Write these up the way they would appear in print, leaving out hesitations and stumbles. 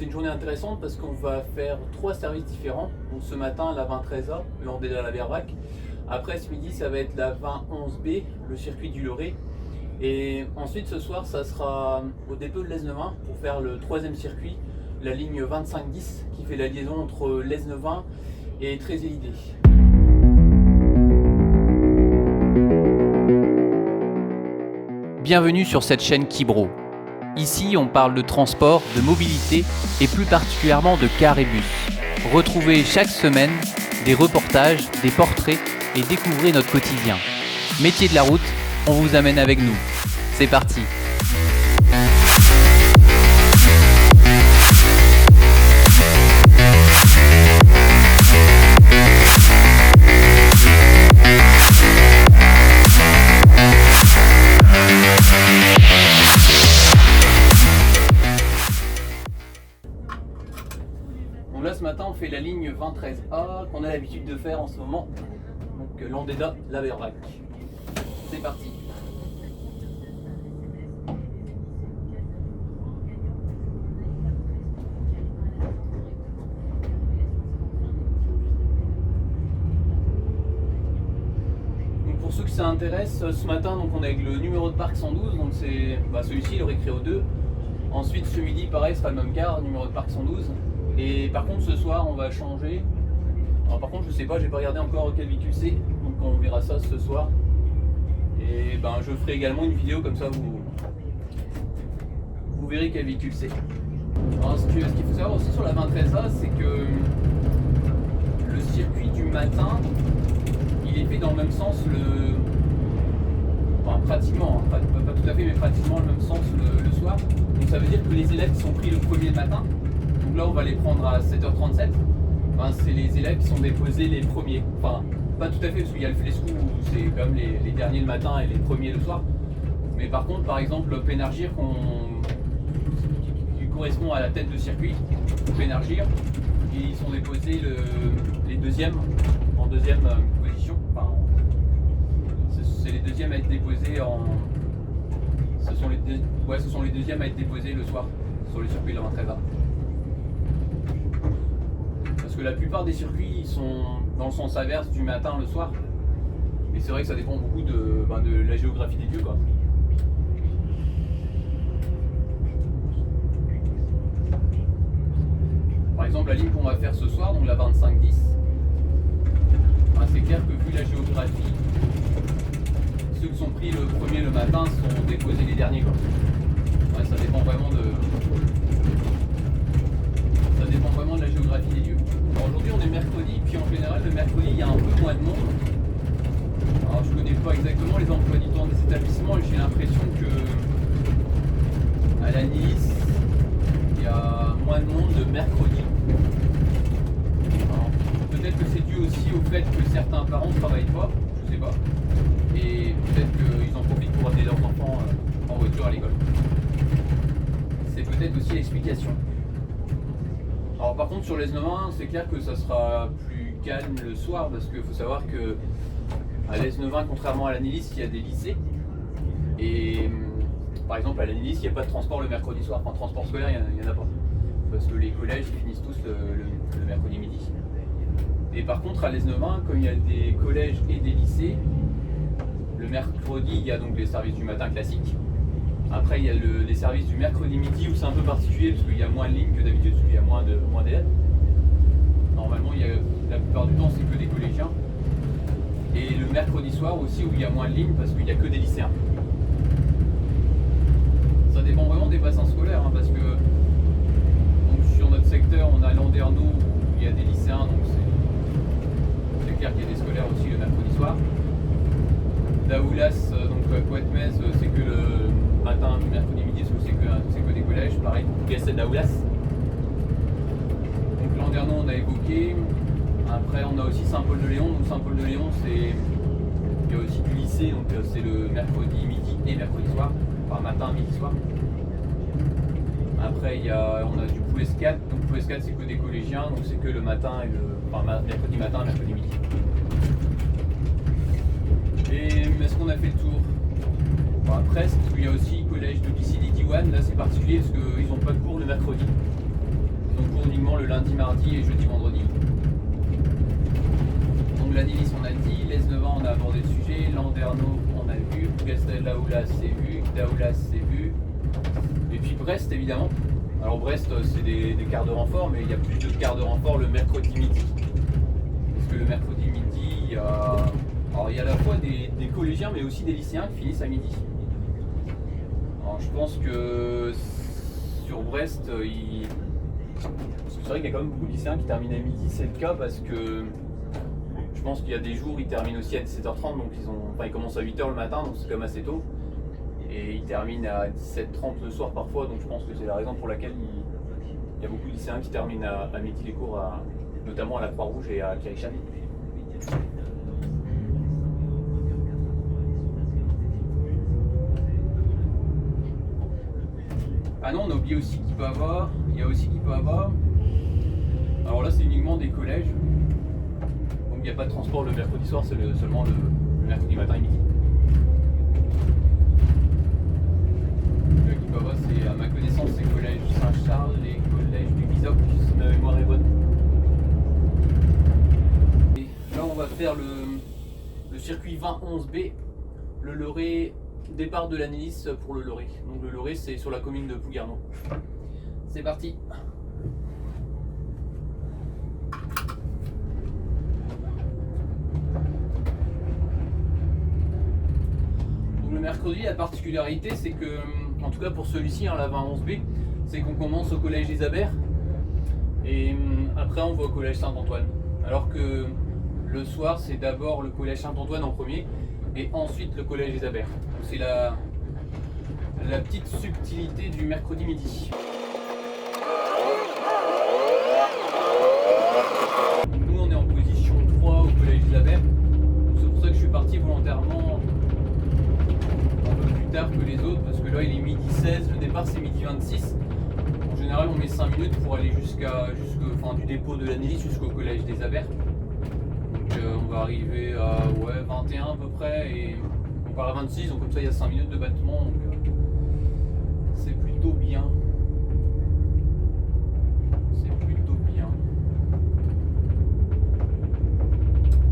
une journée intéressante parce qu'on va faire 3 services différents. Donc ce matin, la 20-13A, Landéda-la-Verbrac. Après, ce midi, ça va être la 20-11B, le circuit du Loré. Et ensuite, ce soir, ça sera au dépôt de l'Aisne-Vin pour faire le 3e circuit, la ligne 25-10, qui fait la liaison entre l'Aisne-Vin et Trézélidé. Bienvenue sur cette chaîne Kibro. Ici, on parle de transport, de mobilité et plus particulièrement de cars et bus. Retrouvez chaque semaine des reportages, des portraits et découvrez notre quotidien. Métier de la route, on vous amène avec nous. C'est parti! Donc là, ce matin, on fait la ligne 20-13A qu'on a l'habitude de faire en ce moment. Donc Landéda-la-Verbrac. C'est parti. Donc pour ceux que ça intéresse, ce matin donc on est avec le numéro de parc 112, donc c'est celui-ci, le Récréo 2. Ensuite ce midi pareil sera le même car, numéro de parc 112. Et par contre ce soir on va changer. Alors par contre je sais pas, j'ai pas regardé encore quel véhicule c'est, donc on verra ça ce soir. Et je ferai également une vidéo comme ça vous verrez quel véhicule c'est. Alors ce qu'il faut savoir aussi sur la 20-13A, c'est que le circuit du matin il est fait dans le même sens pratiquement, pas tout à fait mais pratiquement le même sens le soir. Donc ça veut dire que les élèves qui sont pris le premier le matin, donc là on va les prendre à 7h37, c'est les élèves qui sont déposés les premiers. Enfin, pas tout à fait parce qu'il y a le flescou où c'est quand même les derniers le matin et les premiers le soir. Mais par contre, par exemple, Pénargir qui correspond à la tête de circuit, Pénargir, ils sont déposés les deuxièmes en deuxième position. Enfin, c'est les deuxièmes à être déposés ce sont les deuxièmes à être déposés le soir sur le circuit de la 20-13A. Parce que la plupart des circuits ils sont dans le sens inverse du matin le soir. Mais c'est vrai que ça dépend beaucoup de la géographie des lieux, quoi. Par exemple la ligne qu'on va faire ce soir, donc la 25-10, c'est clair que vu la géographie, ceux qui sont pris le premier le matin sont déposés les derniers, quoi. Ça dépend vraiment de la géographie des lieux. Aujourd'hui on est mercredi, puis en général le mercredi il y a un peu moins de monde. Alors je connais pas exactement les emplois du temps des établissements et j'ai l'impression que à la Nice il y a moins de monde le mercredi. Alors, peut-être que c'est dû aussi au fait que certains parents ne travaillent pas, je sais pas. Et peut-être qu'ils en profitent pour amener leurs enfants en voiture à l'école. C'est peut-être aussi l'explication. Alors par contre sur l'Aisne-Vin, c'est clair que ça sera plus calme le soir parce qu'il faut savoir que à l'Aisne-Vin, contrairement à l'Annelis, il y a des lycées. Et par exemple à l'Annelis, il n'y a pas de transport le mercredi soir. Enfin transport scolaire, il n'y en a pas. Parce que les collèges finissent tous le mercredi midi. Et par contre à l'Aisne-Vin, comme il y a des collèges et des lycées, le mercredi il y a donc les services du matin classiques. Après, il y a les services du mercredi midi où c'est un peu particulier parce qu'il y a moins de lignes que d'habitude, parce qu'il y a moins d'élèves. Normalement, la plupart du temps, c'est que des collégiens. Et le mercredi soir aussi où il y a moins de lignes parce qu'il n'y a que des lycéens. Ça dépend vraiment des bassins scolaires, parce que donc, sur notre secteur, on a Landerneau où il y a des lycéens, donc c'est clair qu'il y a des scolaires aussi le mercredi soir. Daoulas, donc Poète-Metz, c'est que le matin, mercredi midi, c'est que des collèges, pareil pour Gasset Daoulas. Donc Landerneau on a évoqué. Après on a aussi Saint-Paul-de-Léon. Donc Saint-Paul-de-Léon il y a aussi du lycée, donc c'est le mercredi midi et mercredi soir, enfin matin, midi, soir. Après on a du Pouescat, donc Pouescat c'est que des collégiens, donc c'est que le matin et mercredi matin, mercredi midi. Et est-ce qu'on a fait le tour? Presque, parce qu'il y a aussi le collège de lycée des Diwan, là c'est particulier parce qu'ils n'ont pas de cours le mercredi. Donc cours uniquement le lundi, mardi et jeudi, vendredi. Donc l'Anilis on a dit, l'Esnevin on a abordé le sujet, Landerneau on a vu, Gastel-Daoulas c'est vu, Daoulas c'est vu. Et puis Brest évidemment. Alors Brest c'est des quarts de renfort, mais il y a plus de quarts de renfort le mercredi midi. Parce que le mercredi midi, il y a à la fois des collégiens mais aussi des lycéens qui finissent à midi. Alors je pense que sur Brest, c'est vrai qu'il y a quand même beaucoup de lycéens qui terminent à midi, c'est le cas parce que je pense qu'il y a des jours où ils terminent aussi à 17h30, donc ils commencent à 8h le matin, donc c'est quand même assez tôt. Et ils terminent à 17h30 le soir parfois, donc je pense que c'est la raison pour laquelle il y a beaucoup de lycéens qui terminent à midi les cours, notamment à la Croix-Rouge et à Kirichan. Ah non, on a oublié aussi qu'il peut avoir. Il y a aussi qu'il peut avoir. Alors là, c'est uniquement des collèges. Donc il n'y a pas de transport le mercredi soir, c'est seulement le mercredi matin et midi. Le qui peut avoir, c'est à ma connaissance, c'est collège Saint-Charles et collège du Bisoc, si ma mémoire est bonne. Et là, on va faire le circuit 20-11B, le Loré. Départ de l'Anilis pour le Loré. Donc le Loré c'est sur la commune de Plouguerneau. C'est parti. Donc le mercredi, la particularité c'est que, en tout cas pour celui-ci, la 20-11B, c'est qu'on commence au collège des Abers et après on va au collège Saint-Antoine. Alors que le soir c'est d'abord le collège Saint-Antoine en premier et ensuite le collège des Abers. C'est la petite subtilité du mercredi midi. Nous on est en position 3 au collège des Abers. C'est pour ça que je suis parti volontairement un peu plus tard que les autres, parce que là il est midi 16, le départ c'est midi 26. En général on met 5 minutes pour aller du dépôt de l'Anilis jusqu'au collège des Abers. Donc on va arriver à 21 à peu près et on part à 26, donc comme ça il y a 5 minutes de battement, donc c'est plutôt bien. C'est plutôt bien.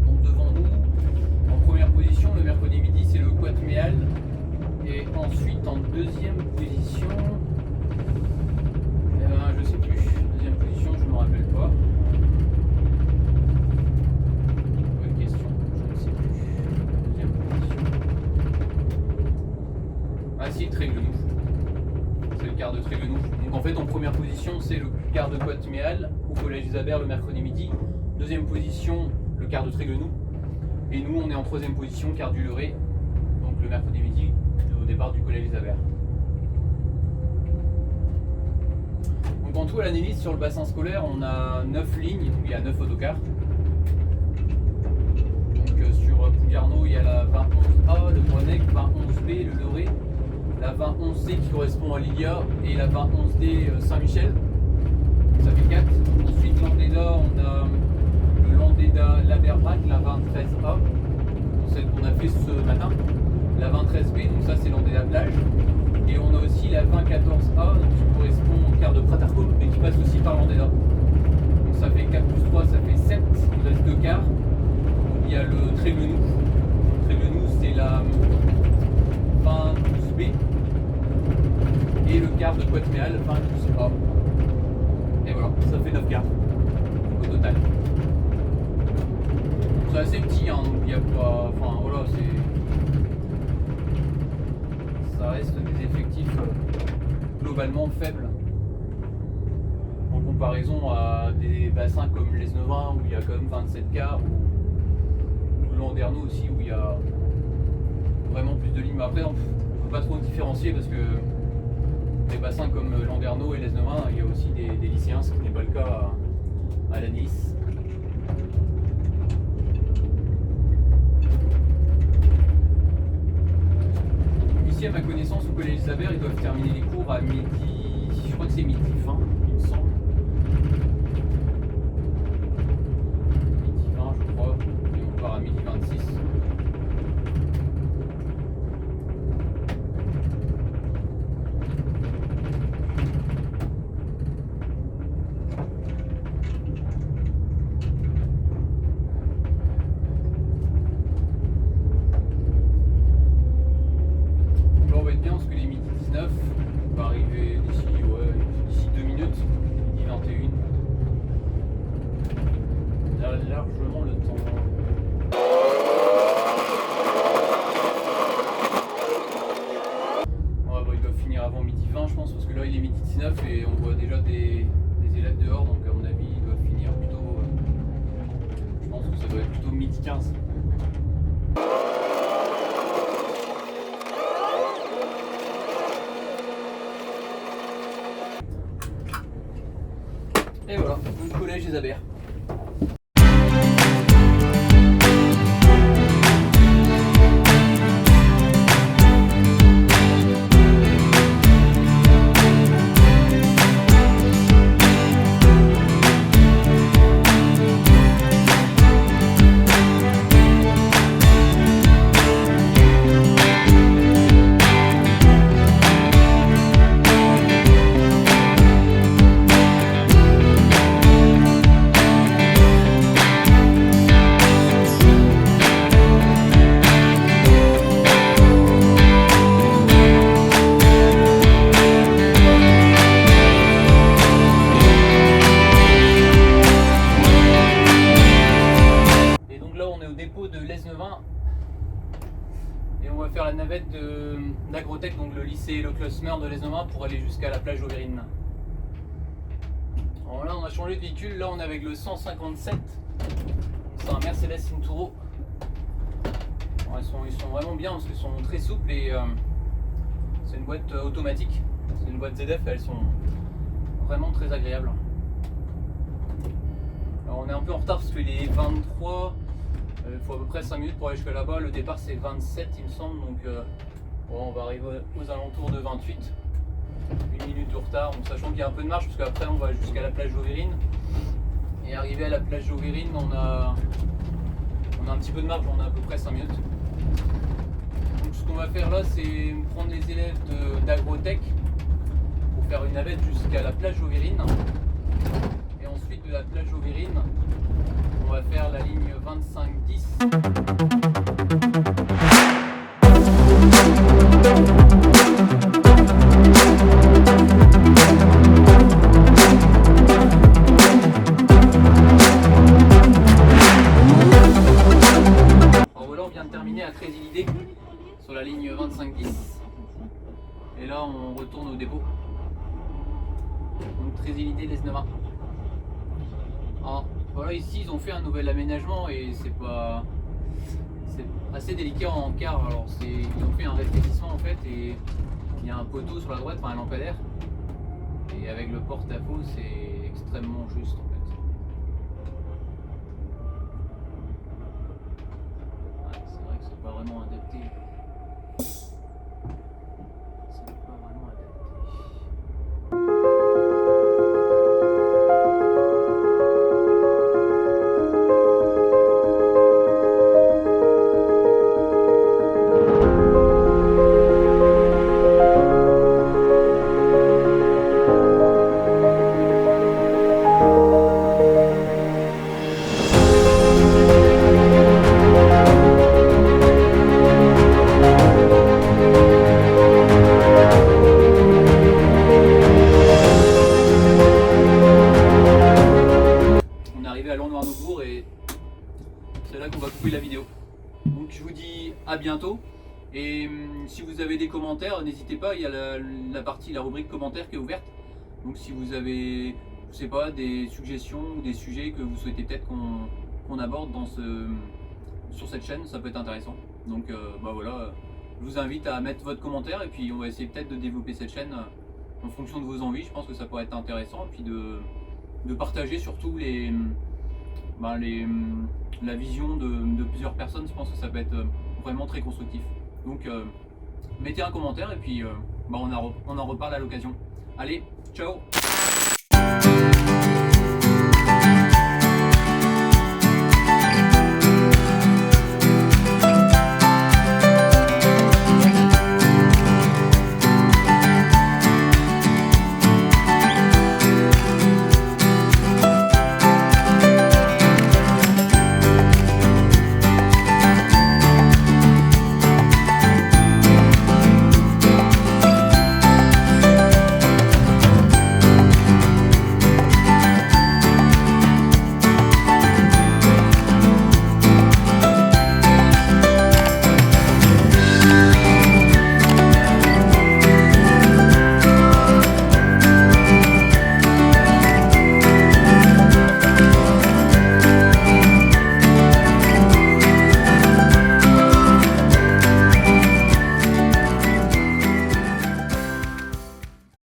Donc devant nous, en première position, le mercredi midi, c'est le Quat Méal. Et ensuite en deuxième position, je sais plus. Deuxième position, je ne me rappelle pas. Bonne question, je ne sais plus. Deuxième position. Ah si, Tréguenoux. C'est le quart de Tréguenoux. Donc en fait en première position c'est le quart de Quat Méal au collège des Abers le mercredi midi. Deuxième position le quart de Tréguenoux. Et nous on est en troisième position, quart du Loré, donc le mercredi midi au départ du collège des Abers. Donc en tout à l'Anilis sur le bassin scolaire on a 9 lignes, donc il y a 9 autocars. Donc sur Plouguerneau il y a la 2011A, le Brunec, 2011B, le Loré, la 2011C qui correspond à Lilia et la 2011D Saint-Michel. Ça fait 4. Ensuite Landéda, on a le Landéda Laberbrac, la 23A, celle qu'on a fait ce matin. La 23B, donc ça c'est Landéda Plage. Et on a aussi la 2014A qui correspond au quart de Pratarcom mais qui passe aussi par Landéda. Donc ça fait 4 plus 3, ça fait 7, il reste 2 quarts. Il y a le Tréguenoux. Tréguenoux c'est la 2012B et le quart de Quat Méal 2012A. Et voilà, ça fait 9 quarts au total. C'est assez petit, hein, donc il n'y a pas. Enfin voilà, ça reste des effectifs globalement faibles en comparaison à des bassins comme l'Esnevin où il y a quand même 27 quarts, ou Landerneau aussi où il y a vraiment plus de lignes. Mais après on peut pas trop différencier parce que des bassins comme Landerneau et l'Esnevin, il y a aussi des lycéens, ce qui n'est pas le cas à la Nice. Ici, à ma connaissance, au collège des Abers, ils doivent terminer les cours à midi. Je crois que c'est midi 20, il me semble. Midi 20, je crois. Et on part à midi 26. les abers. Et on va faire la navette d'Agrotech, donc le lycée Le Closmer de l'Esnomin, pour aller jusqu'à la plage Auvergne. Alors là on a changé de véhicule, là on est avec le 157, c'est un Mercedes Inturo. Alors, ils sont vraiment bien parce qu'ils sont très souples et c'est une boîte automatique, c'est une boîte ZF, elles sont vraiment très agréables. Alors on est un peu en retard parce qu'il est 23. Il faut à peu près 5 minutes pour aller jusqu'à là-bas. Le départ c'est 27 il me semble, donc bon, on va arriver aux alentours de 28. Une minute de retard, donc sachant qu'il y a un peu de marche parce qu'après on va jusqu'à la plage d'Auvergne. Et arrivé à la plage d'Auvergne, on a un petit peu de marche, on a à peu près 5 minutes. Donc ce qu'on va faire là, c'est prendre les élèves d'Agrotech pour faire une navette jusqu'à la plage d'Auvergne. Et ensuite de la plage d'Auvergne, on va faire la ligne 25-10. Alors voilà, on vient de terminer à Trésilidé sur la ligne 25-10. Et là, on retourne au dépôt. Donc Trésilidé l'Esnomin. Alors voilà, ici ils ont fait un nouvel aménagement et c'est assez délicat en quart. Alors ils ont fait un rétrécissement en fait et il y a un poteau sur la droite, enfin un lampadaire. Et avec le porte-à-faux c'est extrêmement juste en fait. Ouais, c'est vrai que c'est pas vraiment adapté. C'est pas vraiment adapté. C'est là qu'on va couper la vidéo. Donc je vous dis à bientôt. Et si vous avez des commentaires, n'hésitez pas, il y a la rubrique commentaires qui est ouverte. Donc si vous avez, je sais pas, des suggestions ou des sujets que vous souhaitez peut-être qu'on aborde sur cette chaîne, ça peut être intéressant. Donc bah voilà, je vous invite à mettre votre commentaire et puis on va essayer peut-être de développer cette chaîne en fonction de vos envies. Je pense que ça pourrait être intéressant. Et puis de partager surtout la vision de plusieurs personnes. Je pense que ça peut être vraiment très constructif. Donc mettez un commentaire et puis on en reparle à l'occasion. Allez, ciao!